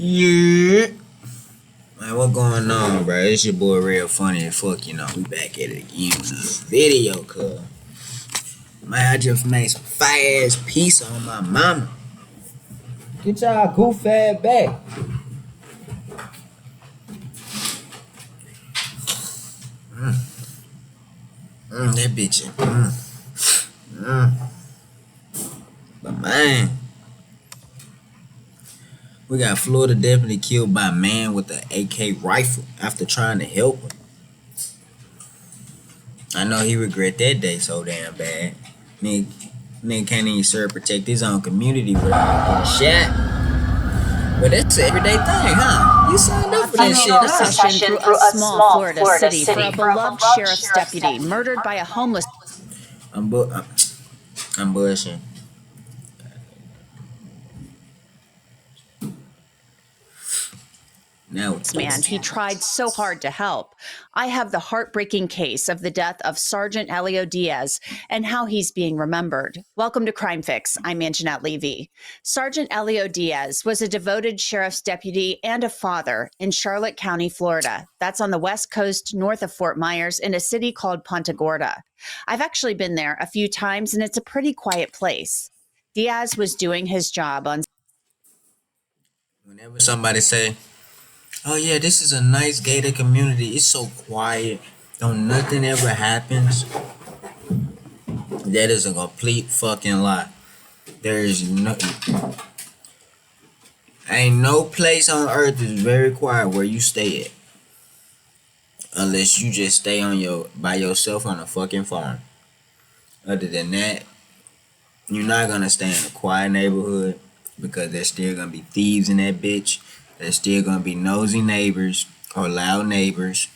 Yeah. Man, what going on, bro? It's your boy Real Funny as fuck, we back at it again with a video, cuz. Man, I just made some fire ass pizza on my mama. Get y'all goof ass back. That bitch. But man, we got Florida deputy killed by a man with an AK rifle after trying to help him. I know he regret that day so damn bad. Nigga can't even serve protect his own community without getting shot. But that's an everyday thing, huh? You signed up for that shit, Funeral huh? procession through a small Florida city for a beloved sheriff's deputy murdered by a homeless I'm bushing. Now it's man. He tried so hard to help. I have the heartbreaking case of the death of Sergeant Elio Diaz and how he's being remembered. Welcome to Crime Fix. I'm Anjanette Levy. Sergeant Elio Diaz was a devoted sheriff's deputy and a father in Charlotte County, Florida. That's on the west coast north of Fort Myers in a city called Punta Gorda. I've actually been there a few times and it's a pretty quiet place. Diaz was doing his job on. Whenever somebody say, "Oh yeah, this is a nice gated community. It's so quiet. Don't nothing ever happens." That is a complete fucking lie. There is ain't no place on earth is very quiet where you stay at, unless you just stay by yourself on a fucking farm. Other than that, you're not gonna stay in a quiet neighborhood because there's still gonna be thieves in that bitch. There's still gonna be nosy neighbors or loud neighbors.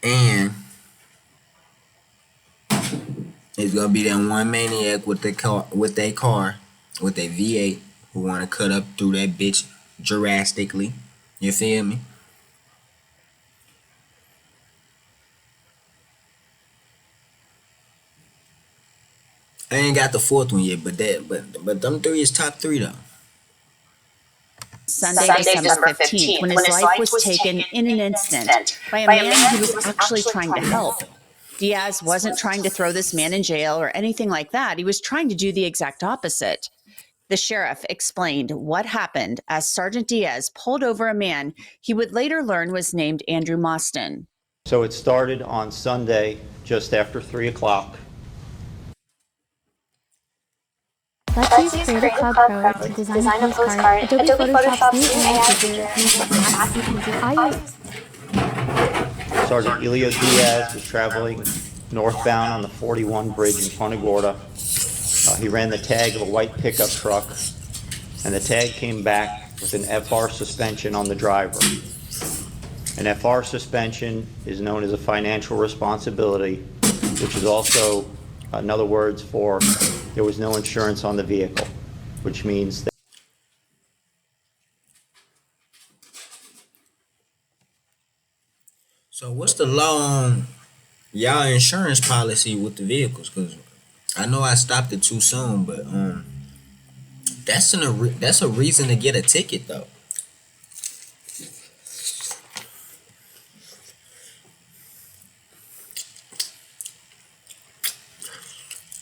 And it's gonna be that one maniac with their car, with a V8, who wanna cut up through that bitch drastically. You feel me? I ain't got the fourth one yet, but them three is top three though. Sunday, December 15th, when his life was taken in an instant by a man who was actually trying to help. Diaz wasn't trying to throw this man in jail or anything like that. He was trying to do the exact opposite. The sheriff explained what happened as Sergeant Diaz pulled over a man he would later learn was named Andrew Mostyn. So it started on Sunday just after 3 o'clock. Let's use Creative Cloud Pro to design a postcard. Adobe Photoshop's new AI feature makes it fast and easy. I use Sergeant Elio Diaz was traveling northbound on the 41 bridge in Punta Gorda. He ran the tag of a white pickup truck, and the tag came back with an FR suspension on the driver. An FR suspension is known as a financial responsibility, which is also another words for there was no insurance on the vehicle, which means that. So what's the law on y'all insurance policy with the vehicles? Cause I know I stopped it too soon, but that's a reason to get a ticket though.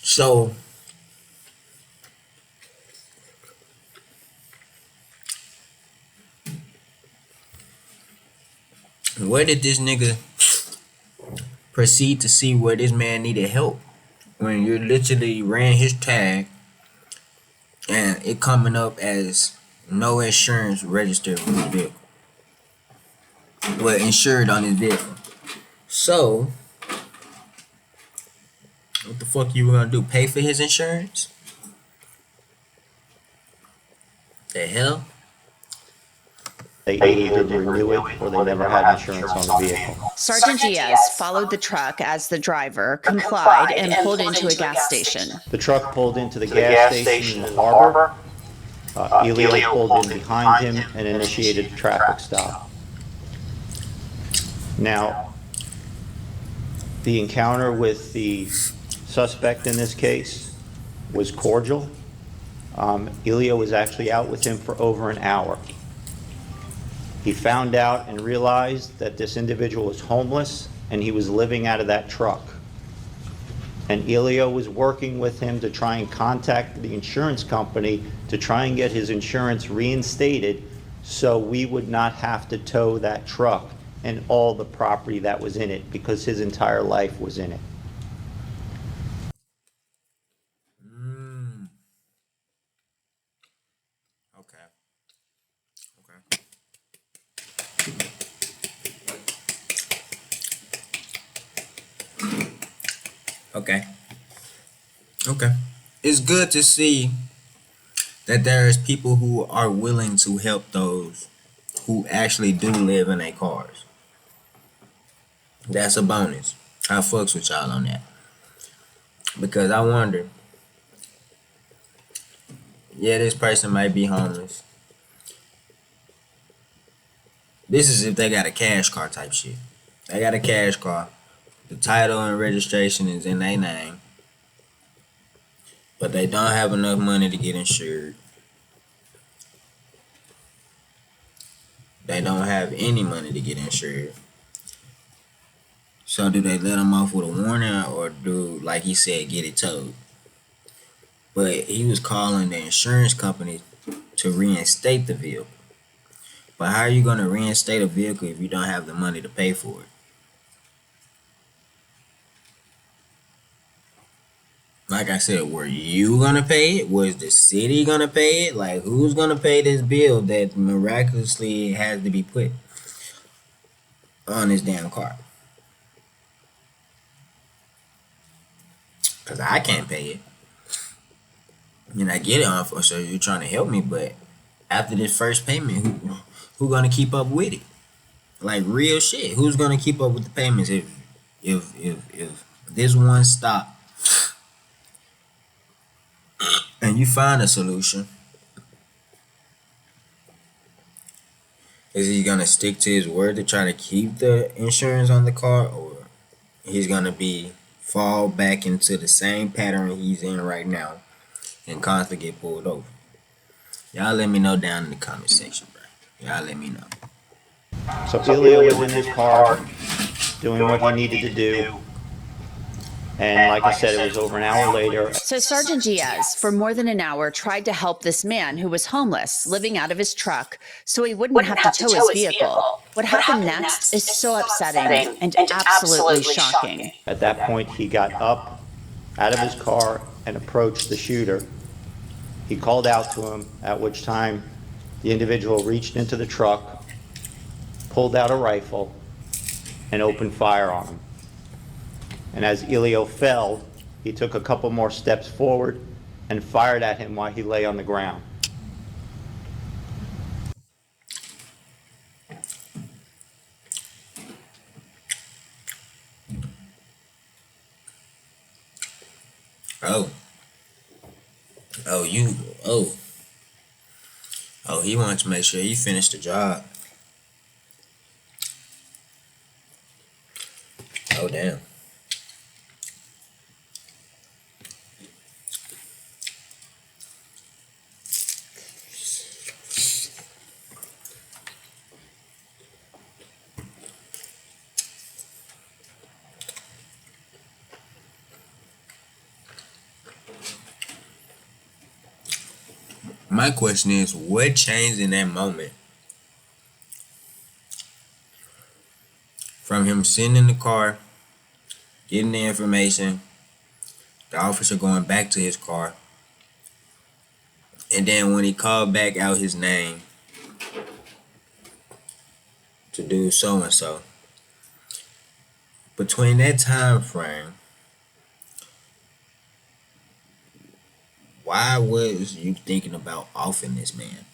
So where did this nigga proceed to see where this man needed help when you literally ran his tag and it coming up as no insurance registered with his vehicle? Well, insured on his vehicle. So what the fuck you gonna do? Pay for his insurance? The hell? They either didn't renew it or they never had insurance on the vehicle. Sergeant Diaz followed the truck as the driver complied and pulled into a gas station. The truck pulled into the gas station in the harbor. Elio pulled in behind him and initiated a traffic stop. Now, the encounter with the suspect in this case was cordial. Elio was actually out with him for over an hour. He found out and realized that this individual was homeless and he was living out of that truck. And Elio was working with him to try and contact the insurance company to try and get his insurance reinstated so we would not have to tow that truck and all the property that was in it, because his entire life was in it. Okay. Okay. Okay. It's good to see that there's people who are willing to help those who actually do live in their cars. That's a bonus. I fucks with y'all on that. Because I wonder, yeah, this person might be homeless. This is if they got a cash car type shit. They got a cash car. The title and registration is in their name. But they don't have enough money to get insured. They don't have any money to get insured. So do they let him off with a warning, or do, like he said, get it towed? But he was calling the insurance company to reinstate the vehicle. But how are you going to reinstate a vehicle if you don't have the money to pay for it? Like I said, were you going to pay it? Was the city going to pay it? Like, who's going to pay this bill that miraculously has to be put on this damn car? Because I can't pay it. And I get it, so you're trying to help me, but after this first payment, who gonna keep up with it? Like, real shit. Who's gonna keep up with the payments if this one stop and you find a solution? Is he gonna stick to his word to try to keep the insurance on the car, or he's gonna fall back into the same pattern he's in right now and constantly get pulled over? Y'all let me know down in the comment section, bro. Y'all let me know. So Elio was in his car doing what he needed to do. And like I said, it was over an hour later. So Sergeant Diaz, for more than an hour, tried to help this man who was homeless, living out of his truck, so he wouldn't have to tow his vehicle. What happened next is so upsetting and absolutely shocking. At that point, he got up out of his car and approached the shooter. He called out to him, at which time the individual reached into the truck, pulled out a rifle, and opened fire on him. And as Elio fell, he took a couple more steps forward and fired at him while he lay on the ground. He wants to make sure he finished the job. Oh, damn. My question is, what changed in that moment? From him sitting in the car, getting the information, the officer going back to his car, and then when he called back out his name to do so and so. Between that time frame, why was you thinking about offing this man?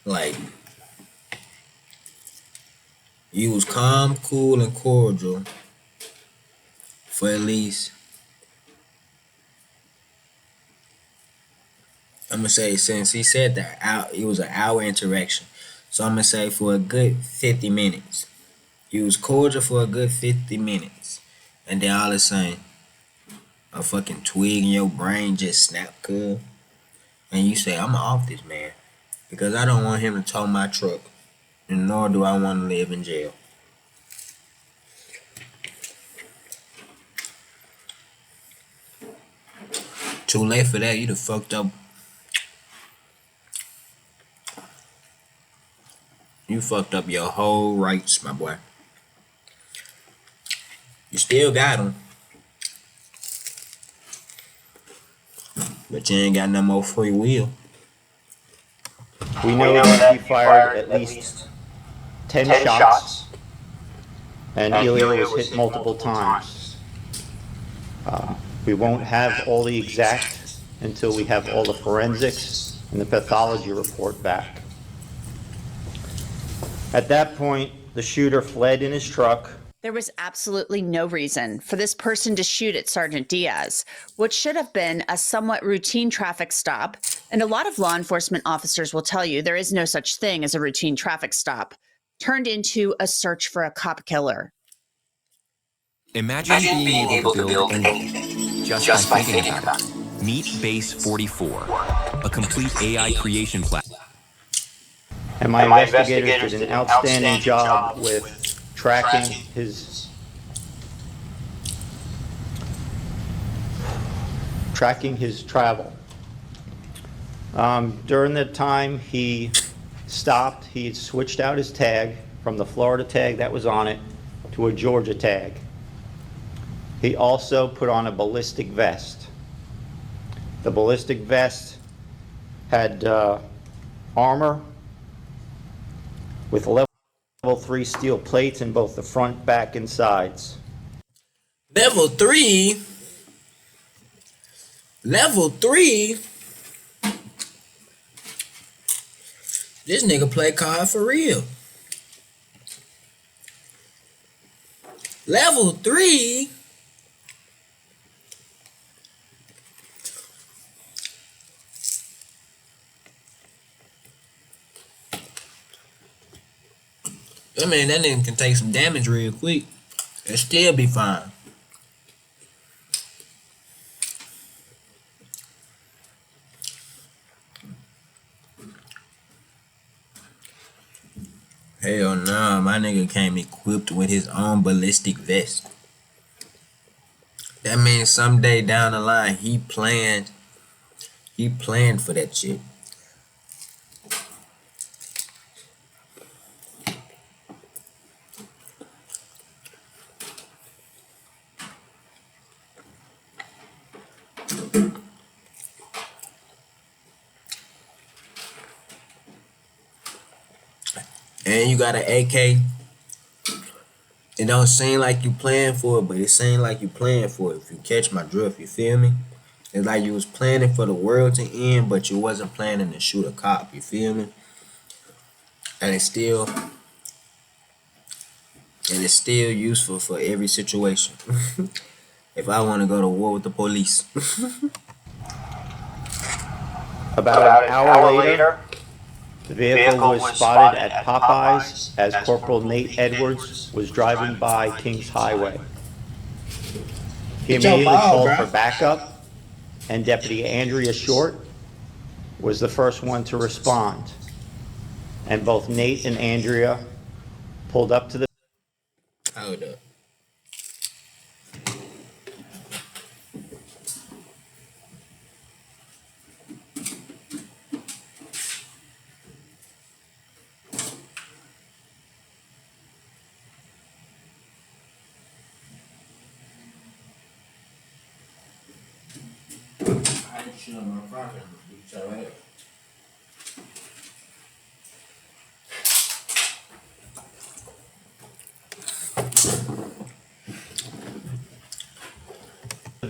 Like, you was calm, cool, and cordial for at least, I'm gonna say, since he said that it was an hour interaction, so I'm gonna say for a good 50 minutes. He was cordial for a good 50 minutes, and then all of a sudden, a fucking twig in your brain just snap, cuz. And you say, I'm off this man. Because I don't want him to tow my truck. And nor do I want to live in jail. Too late for that. You done fucked up. You fucked up your whole rights, my boy. You still got them. But you ain't got no more free will. We know that he fired at least 10 shots, and Ilya was hit multiple times. We won't have all the exact until we have all the forensics and the pathology report back. At that point, the shooter fled in his truck. There was absolutely no reason for this person to shoot at Sergeant Diaz, which should have been a somewhat routine traffic stop. And a lot of law enforcement officers will tell you there is no such thing as a routine traffic stop, turned into a search for a cop killer. Imagine being able to build anything just by thinking about it. Meet Base 44, a complete AI creation platform. And my investigators did an outstanding job with tracking his travel. During the time he stopped, he had switched out his tag from the Florida tag that was on it to a Georgia tag. He also put on a ballistic vest. The ballistic vest had armor with level 3 steel plates in both the front, back, and sides. Level 3? Level 3? This nigga play card for real. Level 3? I mean, that nigga can take some damage real quick and still be fine. Hell nah, my nigga came equipped with his own ballistic vest. That means someday down the line, he planned for that shit. And you got an AK. It don't seem like you playing for it, but it seems like you playing for it. If you catch my drift, you feel me? It's like you was planning for the world to end, but you wasn't planning to shoot a cop. You feel me? And it's still useful for every situation. If I want to go to war with the police. About an hour later, the vehicle was spotted at Popeyes as Corporal Nate Edwards was driving by Kings Highway. He immediately called for backup, and Deputy Andrea Short was the first one to respond. And both Nate and Andrea pulled up to the... Hold up.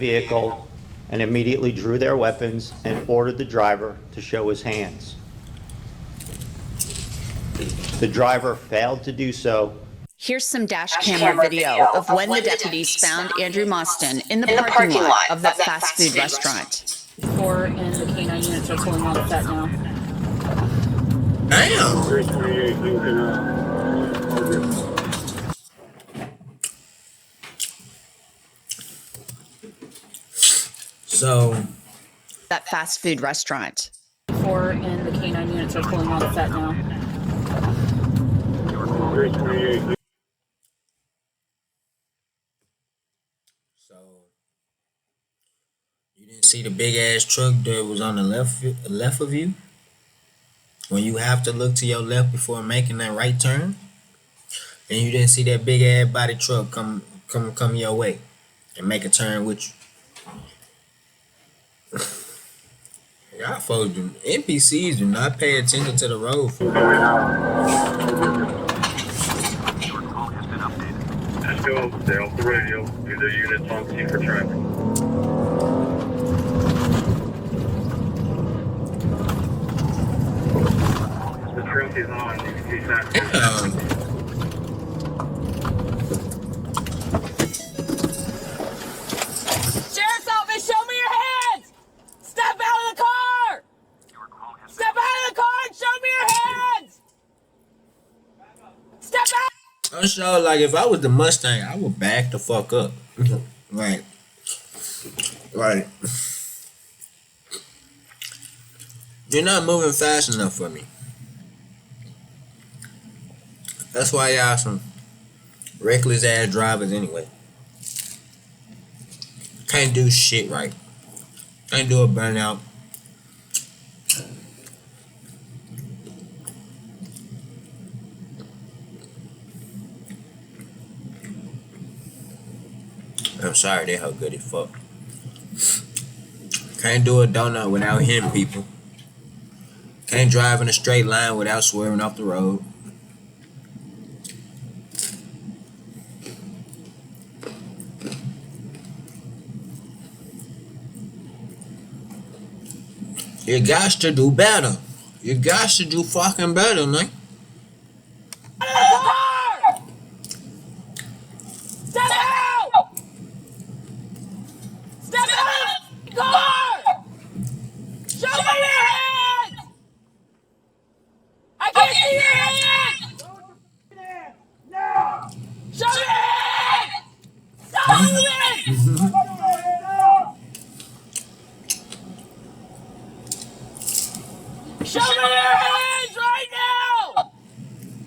vehicle and immediately drew their weapons and ordered the driver to show his hands. The driver failed to do so. Here's some dash camera video of when the deputies found Andrew Mostyn in the parking lot of that fast food restaurant. 4 and the K9 units are pulling out of that now. Damn! So that fast food restaurant. 4 and the K9 units are pulling on set now. So you didn't see the big ass truck that was on the left of you when you have to look to your left before making that right turn, and you didn't see that big ass body truck come your way and make a turn with you. Y'all folks do NPCs do not pay attention to the road. Just go, stay off the radio. Do the units on scene for traffic. The truck is on. You can see that. Sheriff's office, show me your hands! Step out of the car! Step out of the car and show me your hands! Step out! I'm sure, like, if I was the Mustang, I would back the fuck up. Right. You're not moving fast enough for me. That's why y'all some reckless ass drivers anyway. Can't do shit right. Can't do a burnout. I'm sorry, they how good as fuck. Can't do a donut without hitting people. Can't drive in a straight line without swerving off the road. You got to do better. You got to do fucking better, man. Step out! Step out of the car! Show me your hands! I can't see your hands! Show me your hands! Stop moving! Show me your hands right now!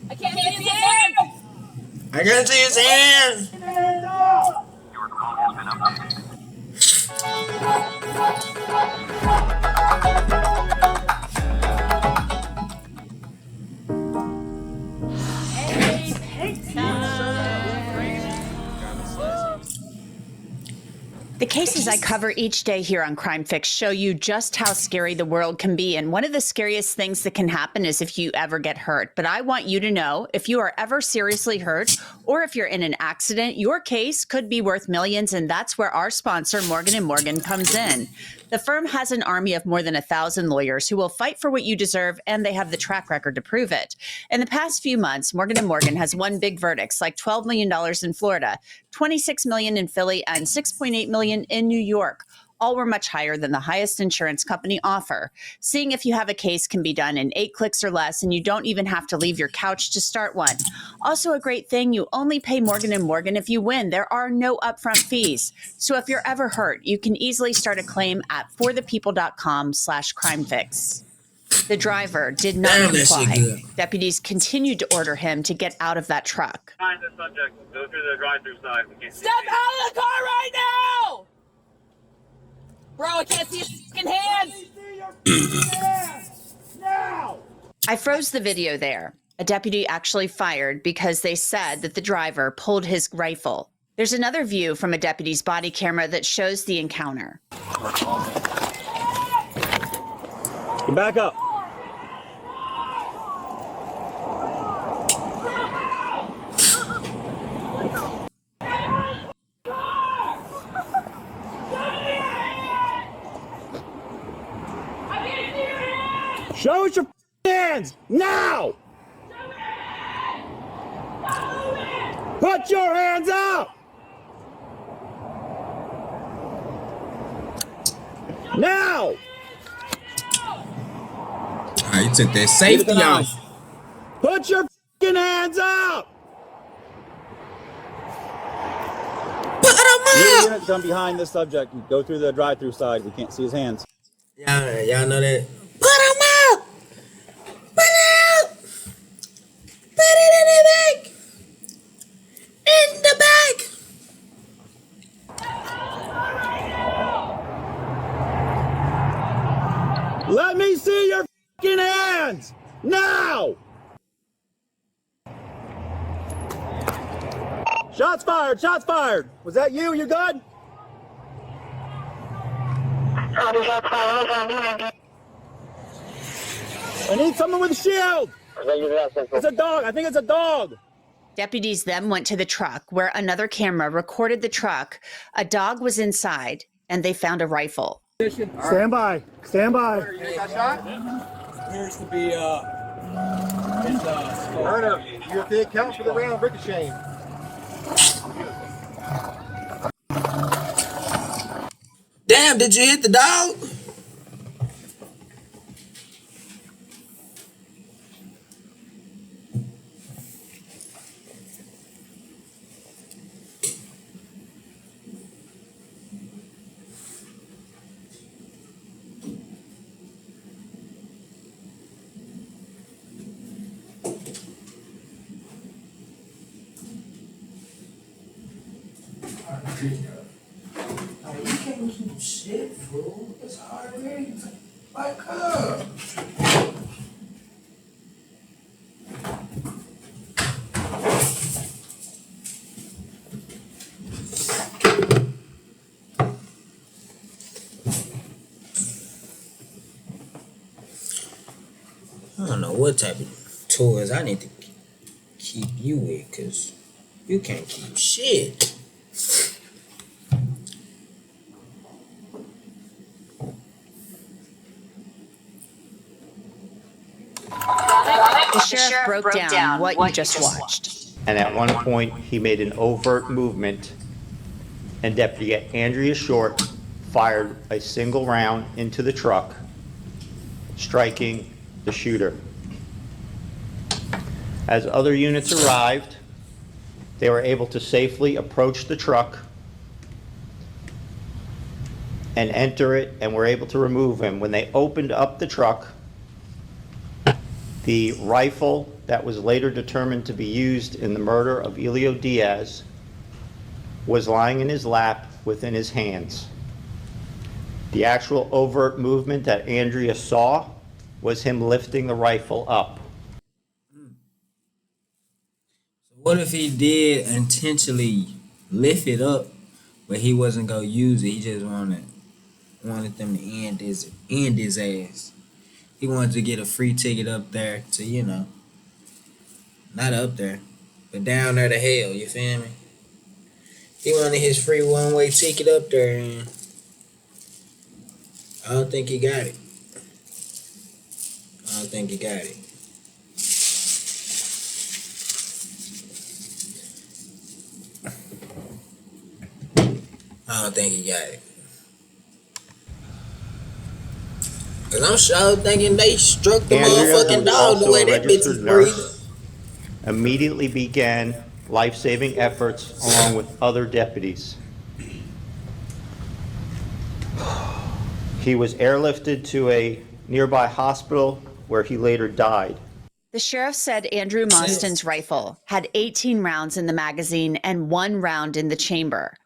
I can't see his hands! I can't see his hands. The cases I cover each day here on Crime Fix show you just how scary the world can be. And one of the scariest things that can happen is if you ever get hurt. But I want you to know, if you are ever seriously hurt or if you're in an accident, your case could be worth millions. And that's where our sponsor, Morgan & Morgan, comes in. The firm has an army of more than 1,000 lawyers who will fight for what you deserve, and they have the track record to prove it. In the past few months, Morgan & Morgan has won big verdicts like $12 million in Florida, $26 million in Philly, and $6.8 million in New York. All were much higher than the highest insurance company offer. Seeing if you have a case can be done in 8 clicks or less, and you don't even have to leave your couch to start one. Also a great thing, you only pay Morgan & Morgan if you win. There are no upfront fees. So if you're ever hurt, you can easily start a claim at forthepeople.com/crimefix. The driver did not comply. Deputies continued to order him to get out of that truck. Find the subject. Go through the drive-through side. Step out of the car right now! Bro, I can't see your fucking hands! I froze the video there. A deputy actually fired because they said that the driver pulled his rifle. There's another view from a deputy's body camera that shows the encounter. Back up. Show us your hands now! Put your hands up! Now! He took that safety off. Put your hands up! Put 'em Neither up! unit come behind this subject. You go through the drive-through side. We can't see his hands. Y'all know that. Put him up! Put it up! Put it in the back! In the back! Let me see your fucking hands! Now! Shots fired! Shots fired! Was that you? You good? I need someone with a shield! It's a dog! I think it's a dog! Deputies then went to the truck where another camera recorded the truck. A dog was inside and they found a rifle. Stand by. Stand by. Appears to be Turner, you okay? Count for the round ricocheting. Damn, did you hit the dog? You can't keep shit, fool. It's hard to read. Like up. I don't know what type of toys I need to keep you with, cause you can't keep shit. The sheriff broke down what you just watched. And at one point, he made an overt movement, and Deputy Andrea Short fired a single round into the truck, striking the shooter. As other units arrived, they were able to safely approach the truck and enter it, and were able to remove him. When they opened up the truck, the rifle that was later determined to be used in the murder of Elio Diaz was lying in his lap within his hands. The actual overt movement that Andrea saw was him lifting the rifle up. What if he did intentionally lift it up, but he wasn't gonna use it? He just wanted them to end his ass. He wanted to get a free ticket up there to, not up there, but down there to hell. You feel me? He wanted his free one-way ticket up there, and I don't think he got it. I don't think he got it. I don't think he got it. Cause I'm sure thinking they struck the motherfucking dog the way that bitch was breathing. Immediately began life-saving efforts along with other deputies. He was airlifted to a nearby hospital where he later died. The sheriff said Andrew Mostyn's rifle had 18 rounds in the magazine and 1 round in the chamber.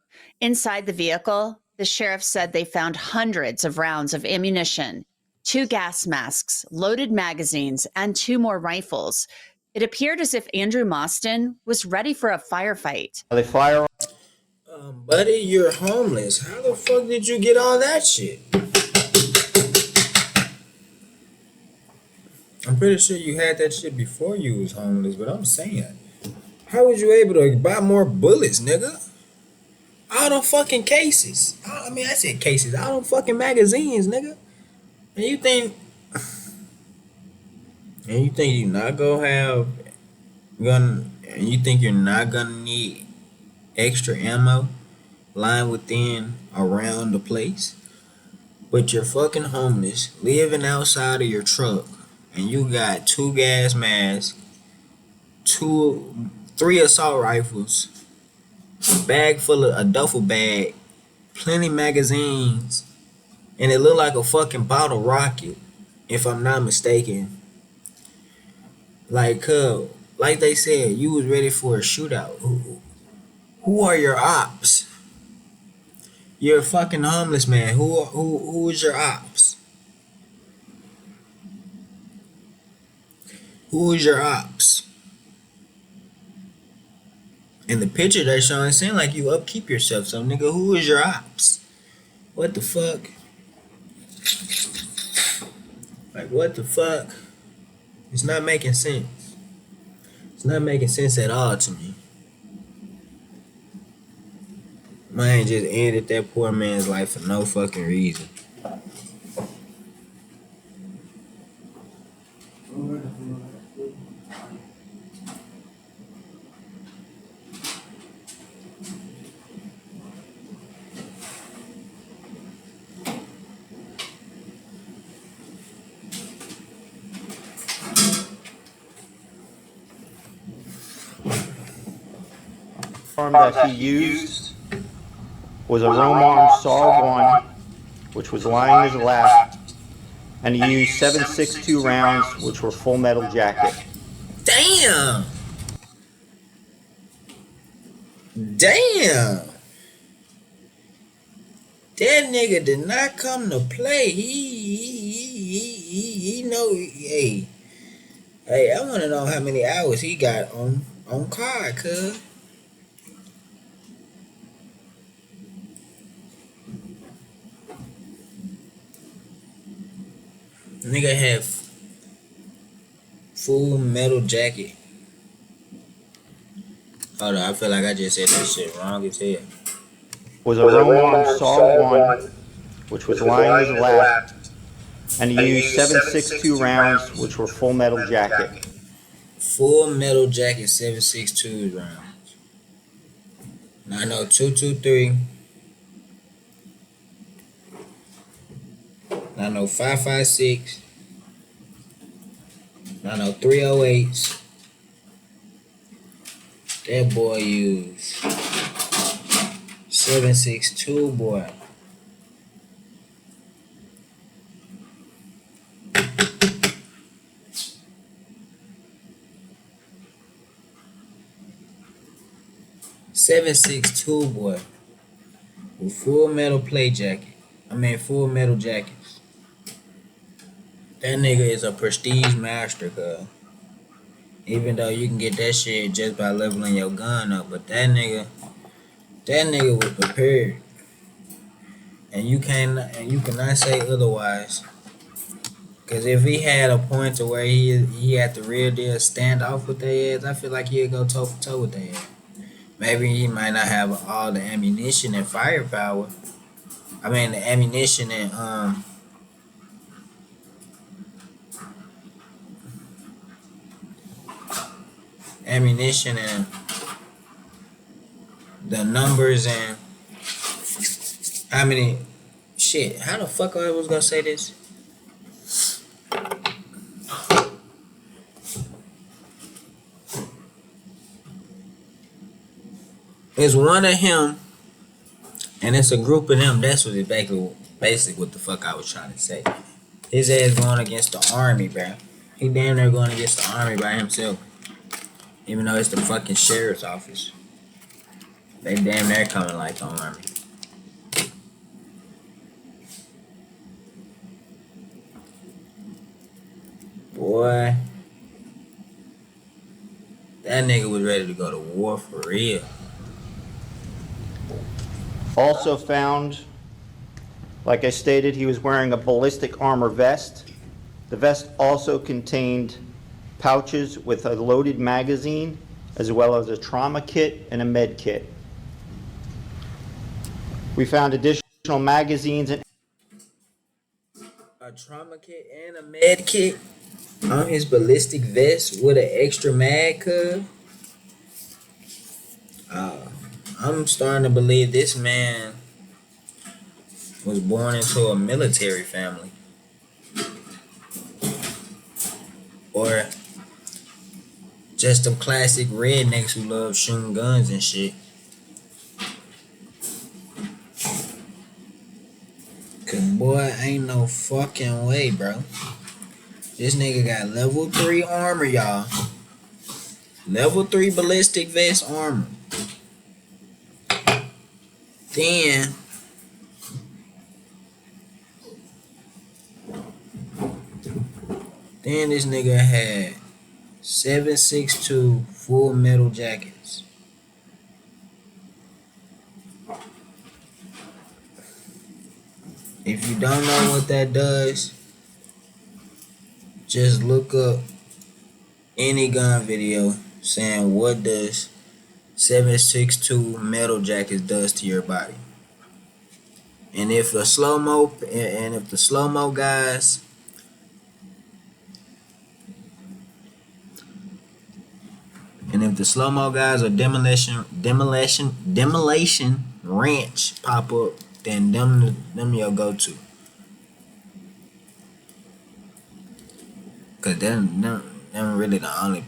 Inside the vehicle, the sheriff said they found hundreds of rounds of ammunition, 2 gas masks, loaded magazines, and 2 more rifles. It appeared as if Andrew Mostyn was ready for a firefight. They fire. Buddy, you're homeless. How the fuck did you get all that shit? I'm pretty sure you had that shit before you was homeless, but I'm saying, how was you able to buy more bullets, nigga? All them fucking cases. I said cases. All them fucking magazines, nigga. And you think you're not gonna you're not gonna need extra ammo lying within around the place, but you're fucking homeless, living outside of your truck, and you got 2 gas masks, 3 assault rifles, bag full of a duffel bag, plenty magazines, and it looked like a fucking bottle rocket, if I'm not mistaken. Like, like they said, you was ready for a shootout. Who are your ops? You're a fucking homeless man. Who is your ops? Who is your ops? In the picture they're showing, it seemed like you upkeep yourself. So, nigga, who is your ops? What the fuck? Like, what the fuck? It's not making sense. It's not making sense at all to me. Man just ended that poor man's life for no fucking reason. That he used was a Roman SAW 1, which was lying in his lap, and he used 7.62 rounds, which were full metal jacket. Damn! Damn! That nigga did not come to play. He know. Hey, I want to know how many hours he got on card, cuz. Nigga have full metal jacket. Hold on, I feel like I just said that shit wrong as hell. Was a Roman SAW 1, which was lying in his lap, and he used 7.62 rounds, which were full metal jacket. Full metal jacket, 7.62 rounds. 90223. 90556. 90308. That boy used 7.62, boy. .762, boy, with full metal plate jacket. Full metal jackets. That nigga is a prestige master, cuz. Even though you can get that shit just by leveling your gun up, but that nigga was prepared, and you cannot say otherwise. Cause if he had a point to where he had the real deal stand off with their ass, I feel like he'd go toe for toe with their ass. Maybe he might not have all the ammunition and firepower. The ammunition and the numbers and how many shit. How the fuck I was gonna say this? It's one of him, and it's a group of them. That's what it basically what the fuck I was trying to say. His ass going against the army, bro. He damn near going against the army by himself. Even though it's the fucking sheriff's office. They damn near coming like the army. Boy. That nigga was ready to go to war for real. Also found, like I stated, he was wearing a ballistic armor vest. The vest also contained pouches with a loaded magazine, as well as a trauma kit and a med kit. We found additional magazines and a trauma kit and a med kit on his ballistic vest with an extra mag, cuz. I'm starting to believe this man was born into a military family. Or just them classic rednecks who love shooting guns and shit. boy, ain't no fucking way, bro. This nigga got level 3 armor, y'all. Level 3 ballistic vest armor. Then this nigga had 7.62 full metal jackets. If you don't know what that does, just look up any gun video saying what does 7.62 metal jackets does to your body. And if the slow-mo guys or demolition ranch pop up, then them your go-to. Cause them really the only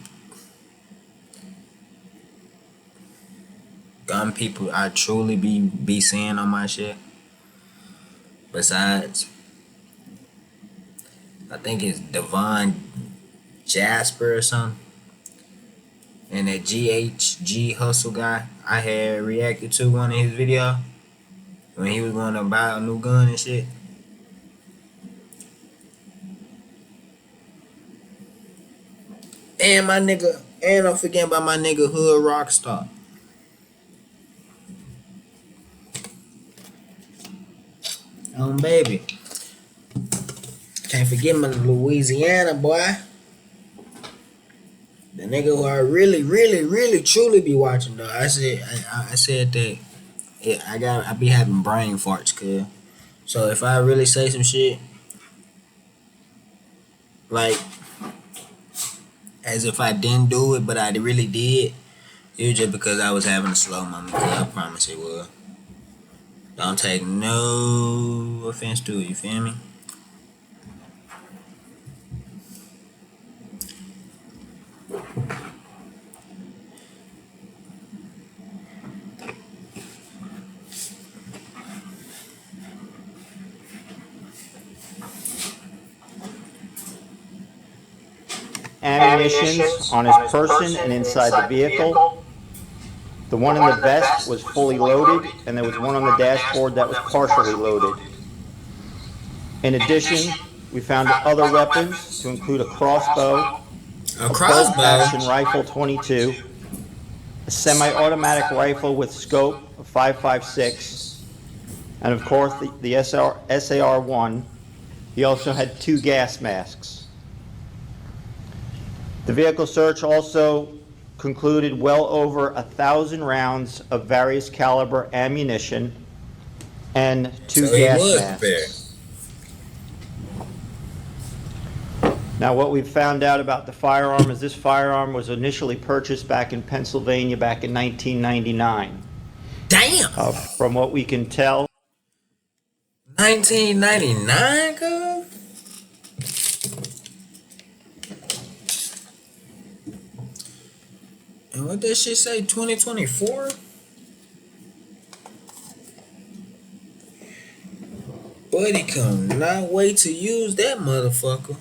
gun people I truly be seeing on my shit. Besides, I think it's Devon Jasper or something. And that GHG Hustle guy, I had reacted to one of his videos when he was going to buy a new gun and shit. And I'm forgetting about my nigga Hood Rockstar. Baby. Can't forget my Louisiana boy. The nigga who I really truly be watching though. I said that I be having brain farts, cuz. So if I really say some shit like as if I didn't do it but I really did, it was just because I was having a slow moment, cuz I promise it was. Don't take no offense to it, you feel me? Ammunition on his person and inside the vehicle. The one in the vest was fully loaded, and there was one on the dashboard that was partially loaded. In addition, we found other weapons to include a crossbow, a bolt-action rifle 22, a semi-automatic rifle with scope of 5.56, and of course the SAR-1. He also had 2 gas masks. The vehicle search also concluded well over 1,000 rounds of various caliber ammunition and 2 gas masks. Now, what we've found out about the firearm is this firearm was initially purchased back in Pennsylvania back in 1999. Damn! From what we can tell. 1999, cuz? And what that shit say, 2024? Buddy cannot wait to use that motherfucker.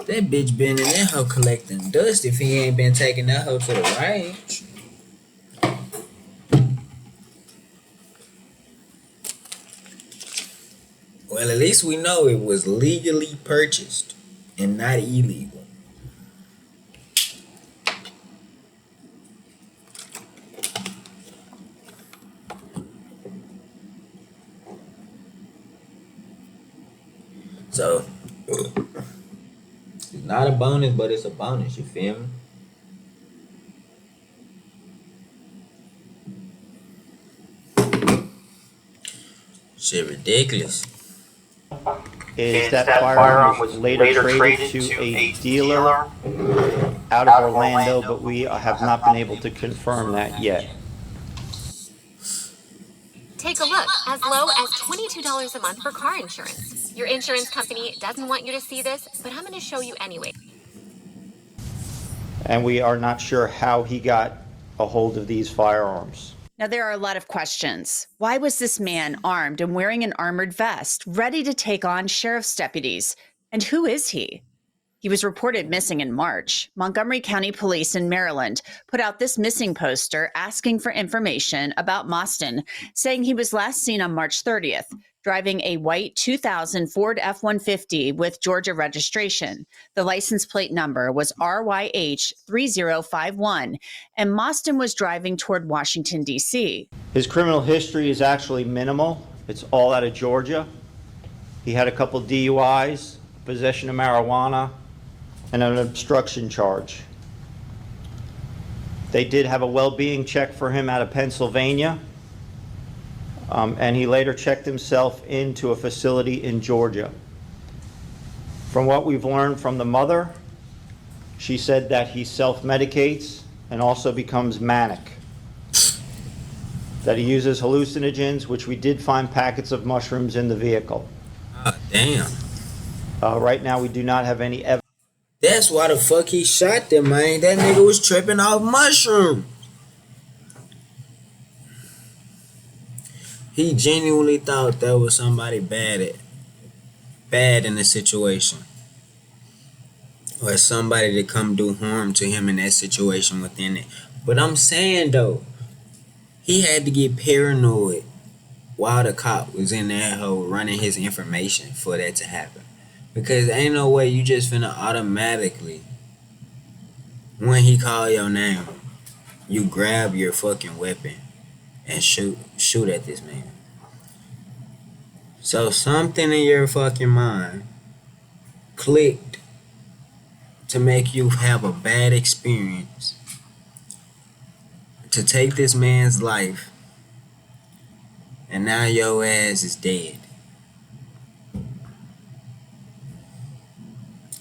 That bitch been in that hoe collecting dust if he ain't been taking that hoe to the range. Well, at least we know it was legally purchased and not illegal. So, it's not a bonus, but it's a bonus, you feel me? Shit ridiculous. Is that firearm was later traded to a dealer out of Orlando, but we have not been able to confirm that yet. Take a look, as low as $22 a month for car insurance. Your insurance company doesn't want you to see this, but I'm going to show you anyway. And we are not sure how he got a hold of these firearms. Now, there are a lot of questions. Why was this man armed and wearing an armored vest, ready to take on sheriff's deputies? And who is he? He was reported missing in March. Montgomery County Police in Maryland put out this missing poster asking for information about Mostyn, saying he was last seen on March 30th, driving a white 2000 Ford F-150 with Georgia registration. The license plate number was RYH 3051, and Mostyn was driving toward Washington, D.C. His criminal history is actually minimal. It's all out of Georgia. He had a couple DUIs, possession of marijuana, and an obstruction charge. They did have a well-being check for him out of Pennsylvania, and he later checked himself into a facility in Georgia. From what we've learned from the mother, she said that he self-medicates and also becomes manic, that he uses hallucinogens, which we did find packets of mushrooms in the vehicle. Oh, damn. Right now, we do not have any evidence. That's why the fuck he shot them, man. That nigga was tripping off mushrooms. He genuinely thought there was somebody bad in the situation. Or somebody to come do harm to him in that situation within it. But I'm saying, though, he had to get paranoid while the cop was in that hole running his information for that to happen. Because ain't no way you just finna automatically, when he call your name, you grab your fucking weapon and shoot at this man. So something in your fucking mind clicked to make you have a bad experience, to take this man's life, and now your ass is dead.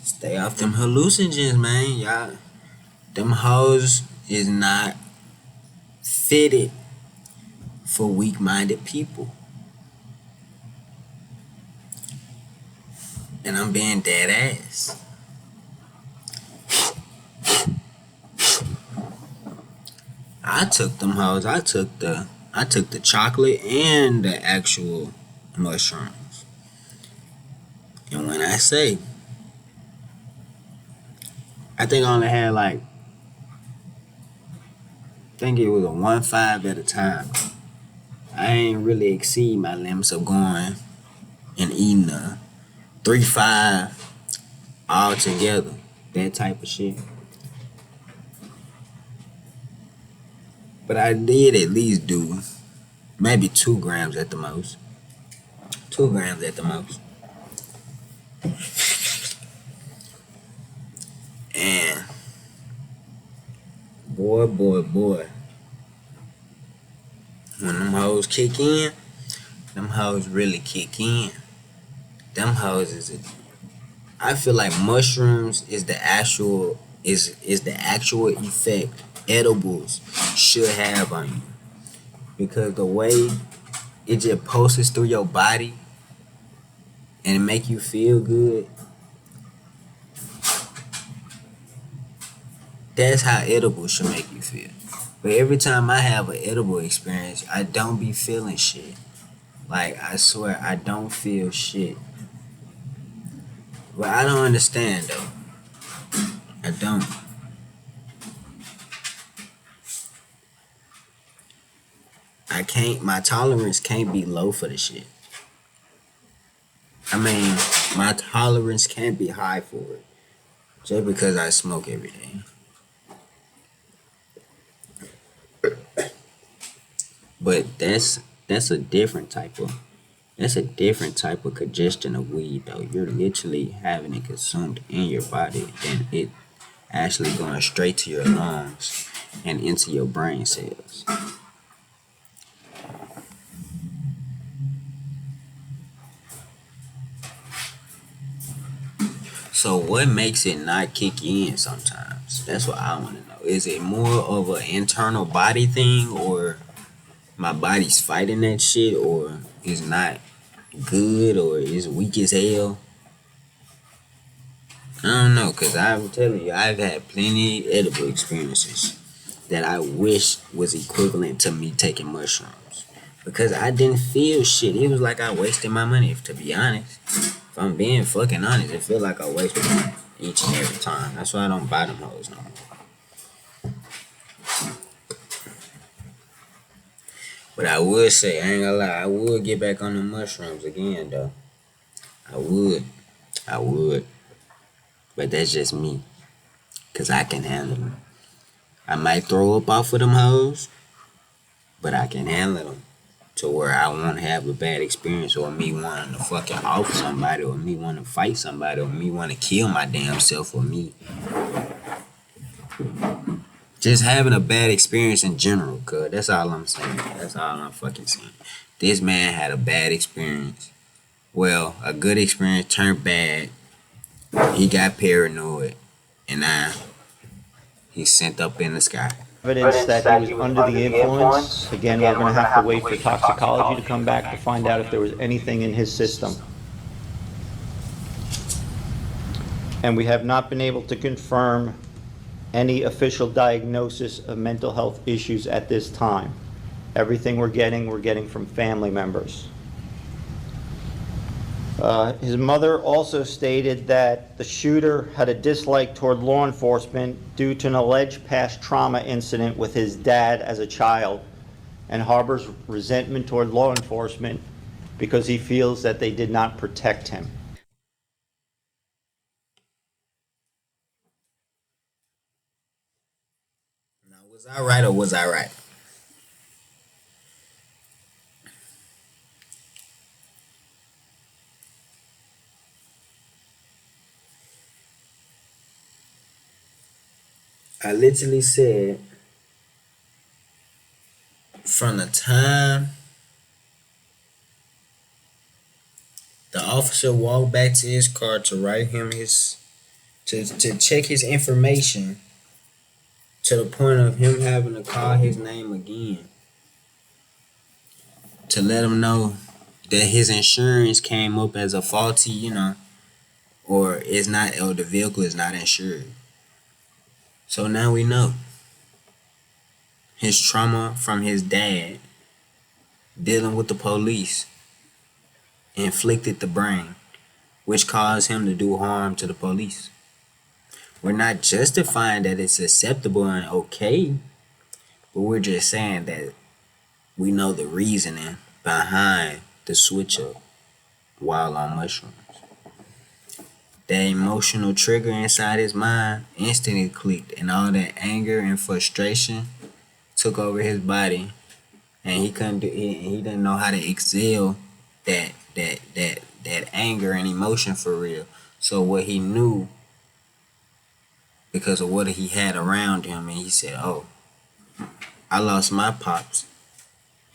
Stay off them hallucinogens, man. Y'all, them hoes is not fitted for weak-minded people. And I'm being dead ass. I took them hoes. I took the chocolate and the actual mushrooms. And when I say, I think I only had I think it was a 1.5 at a time. I ain't really exceed my limits of going and eating a 3.5 all together. That type of shit. But I did at least do maybe 2 grams at the most. 2 grams at the most. And boy, when them hoes kick in, them hoes really kick in. Them hoes I feel like mushrooms is the actual effect edibles should have on you. Because the way it just pulses through your body and it make you feel good, that's how edibles should make you feel. But every time I have an edible experience, I don't be feeling shit. I swear, I don't feel shit. But I don't understand, though. I don't. My tolerance can't be low for the shit. I mean, my tolerance can't be high for it. Just because I smoke every day. But that's a different type of congestion of weed, though. You're literally having it consumed in your body and it actually going straight to your lungs and into your brain cells. So what makes it not kick in sometimes? That's what I want to know. Is it more of an internal body thing, or my body's fighting that shit, or it's not good, or it's weak as hell? I don't know, because I'm telling you, I've had plenty edible experiences that I wish was equivalent to me taking mushrooms. Because I didn't feel shit. It was like I wasted my money, to be honest. If I'm being fucking honest, it feels like I wasted money each and every time. That's why I don't buy them hoes no more. But I would say, I ain't gonna lie, I would get back on the mushrooms again, though. I would. I would. But that's just me. Because I can handle them. I might throw up off of them hoes, but I can handle them. To where I won't have a bad experience, or me wanting to fucking off somebody, or me wanting to fight somebody, or me wanting to kill my damn self, or me just having a bad experience in general, cuz that's all I'm saying. That's all I'm fucking saying. This man had a bad experience. Well, a good experience turned bad. He got paranoid, and now he's sent up in the sky. Evidence that he was under the influence. Again, we're going to have to wait for toxicology to come back to find out if there was anything in his system. And we have not been able to confirm any official diagnosis of mental health issues at this time. Everything we're getting from family members. His mother also stated that the shooter had a dislike toward law enforcement due to an alleged past trauma incident with his dad as a child, and harbors resentment toward law enforcement because he feels that they did not protect him. Now, was I right or was I right? I literally said, from the time the officer walked back to his car to write him to check his information, to the point of him having to call his name again to let him know that his insurance came up as a faulty, or it's not, or the vehicle is not insured. So now we know his trauma from his dad dealing with the police inflicted the brain, which caused him to do harm to the police. We're not justifying that it's acceptable and okay, but we're just saying that we know the reasoning behind the switch up while on mushrooms. That emotional trigger inside his mind instantly clicked, and all that anger and frustration took over his body, and he didn't know how to exhale that anger and emotion for real. So what he knew, because of what he had around him, and he said, "Oh, I lost my pops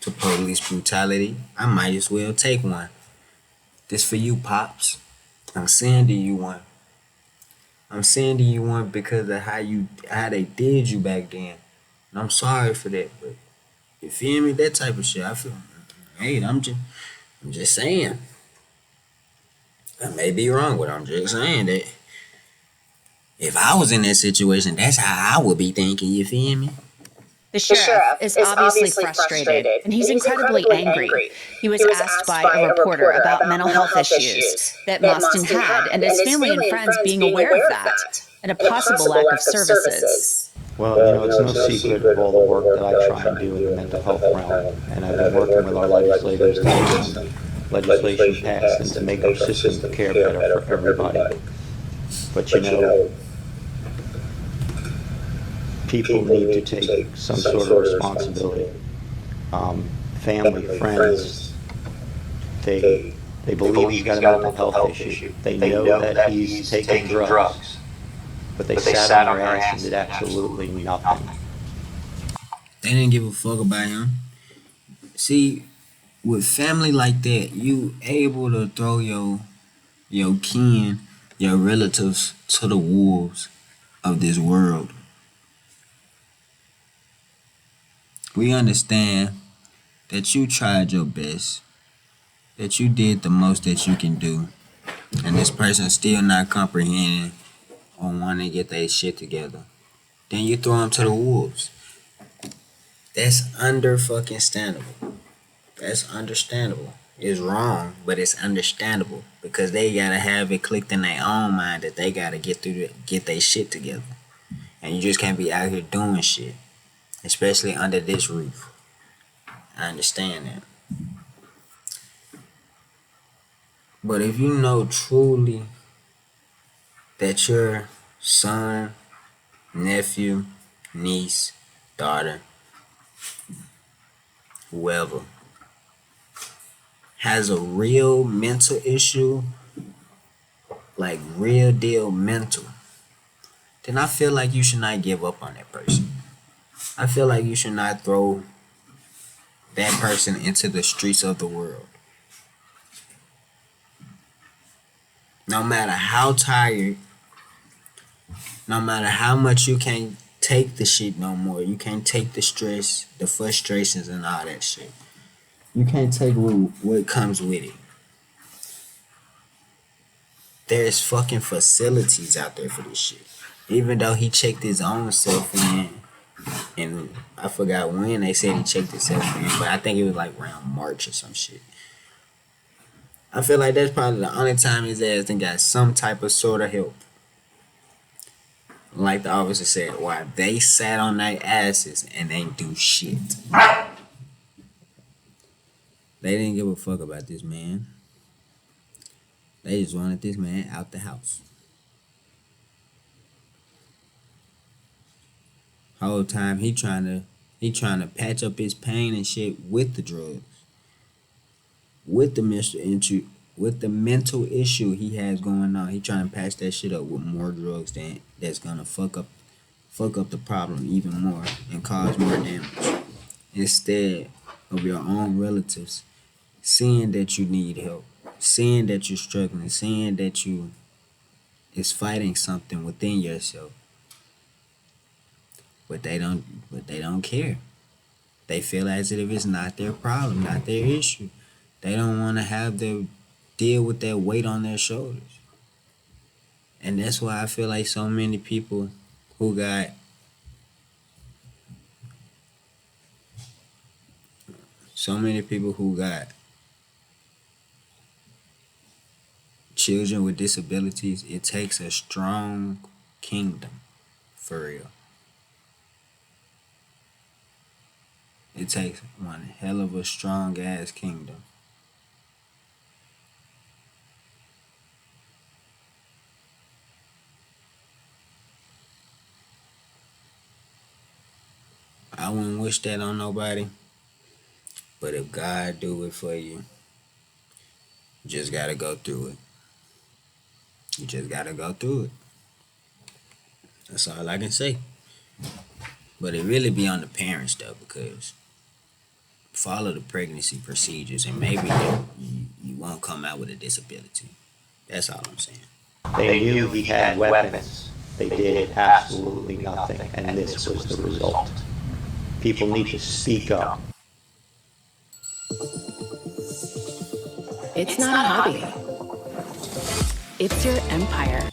to police brutality. I might as well take one. This for you, pops. I'm sending you one. I'm sending you one because of how they did you back then. And I'm sorry for that, but you feel me? That type of shit. I feel. Hey, I'm just saying. I may be wrong, but I'm just saying that if I was in that situation, that's how I would be thinking. You feel me? The sheriff is obviously frustrated, and he's incredibly angry. He was asked by a reporter about mental health issues that Mostyn had, and his family and friends being aware of that, and a possible lack of services. Well, it's no secret of all the work that I try and do in the mental health realm, and I've been working with our legislators to get some legislation passed and to make our system of care better for everybody. But people need to take some sort of responsibility. Family, friends, they believe he's got a mental health issue. They know that he's taking drugs, but they sat on their ass and did absolutely nothing. They didn't give a fuck about him. See, with family like that, you able to throw your kin, your relatives to the wolves of this world. We understand that you tried your best, that you did the most that you can do, and this person still not comprehending or wanting to get their shit together. Then you throw them to the wolves. That's under fucking standable. That's understandable. It's wrong, but it's understandable because they gotta have it clicked in their own mind that they gotta get their shit together, and you just can't be out here doing shit, especially under this roof. I understand that, but if you know truly that your son, nephew, niece, daughter, whoever has a real mental issue, like real deal mental, then I feel like you should not give up on that person. I feel like you should not throw that person into the streets of the world. No matter how tired, no matter how much you can't take the shit no more, you can't take the stress, the frustrations, and all that shit. You can't take what comes with it. There's fucking facilities out there for this shit. Even though he checked his own self in, and I forgot when they said he checked himself in, but I think it was like around March or some shit. I feel like that's probably the only time his ass done got some type of sort of help. Like the officer said, why they sat on their asses and ain't do shit. They didn't give a fuck about this man. They just wanted this man out the house. Whole time he trying to patch up his pain and shit with the drugs, with the mental issue he has going on. He trying to patch that shit up with more drugs that's gonna fuck up the problem even more and cause more damage. Instead of your own relatives seeing that you need help, seeing that you're struggling, seeing that you is fighting something within yourself, but they don't care. They feel as if it's not their problem, not their issue. They don't want to have to deal with that weight on their shoulders. And that's why I feel like so many people who got children with disabilities, it takes a strong kingdom, for real. It takes one hell of a strong ass kingdom. I wouldn't wish that on nobody, but if God do it for you, you just gotta go through it. You just gotta go through it. That's all I can say. But it really be on the parents though, because follow the pregnancy procedures and maybe you won't come out with a disability. That's all I'm saying. They knew he had weapons. They did absolutely nothing, and this was the result. People need to speak up. It's not a hobby. It's your empire.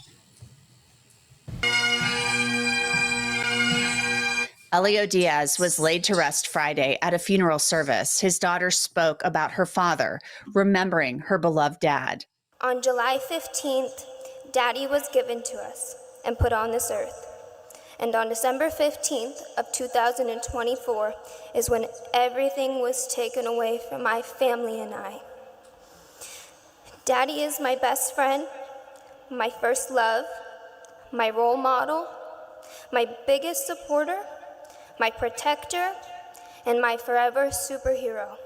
Elio Diaz was laid to rest Friday at a funeral service. His daughter spoke about her father, remembering her beloved dad. On July 15th, Daddy was given to us and put on this earth. And on December 15th of 2024 is when everything was taken away from my family and I. Daddy is my best friend, my first love, my role model, my biggest supporter, my protector, and my forever superhero.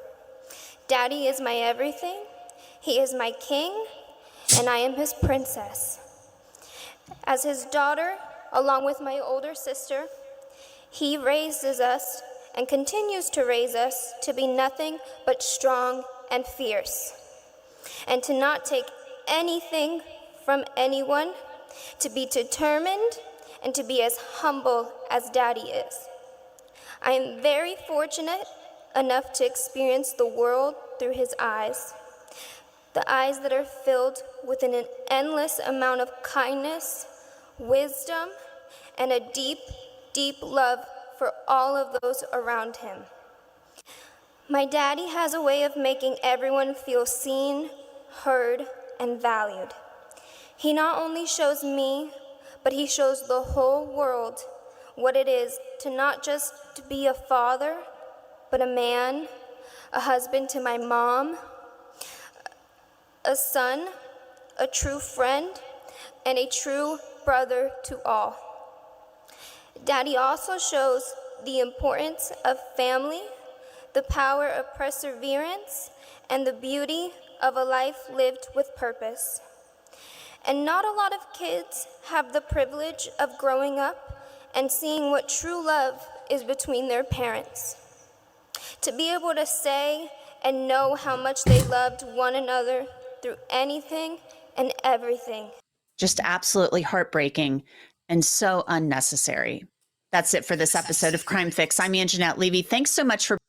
Daddy is my everything. He is my king, and I am his princess. As his daughter, along with my older sister, he raises us and continues to raise us to be nothing but strong and fierce, and to not take anything from anyone, to be determined, and to be as humble as Daddy is. I am very fortunate enough to experience the world through his eyes, the eyes that are filled with an endless amount of kindness, wisdom, and a deep, deep love for all of those around him. My daddy has a way of making everyone feel seen, heard, and valued. He not only shows me, but he shows the whole world what it is to not just to be a father, but a man, a husband to my mom, a son, a true friend, and a true brother to all. Daddy also shows the importance of family, the power of perseverance, and the beauty of a life lived with purpose. And not a lot of kids have the privilege of growing up and seeing what true love is between their parents. To be able to say and know how much they loved one another through anything and everything. Just absolutely heartbreaking and so unnecessary. That's it for this episode of Crime Fix. I'm Anjanette Levy. Thanks so much for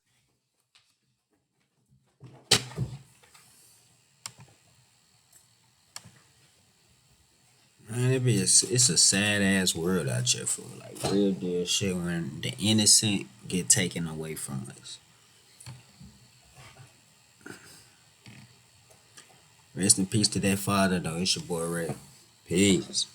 Man, it's a sad ass world out here for like real deal shit when the innocent get taken away from us. Rest in peace to that father though. It's your boy Ray. Peace.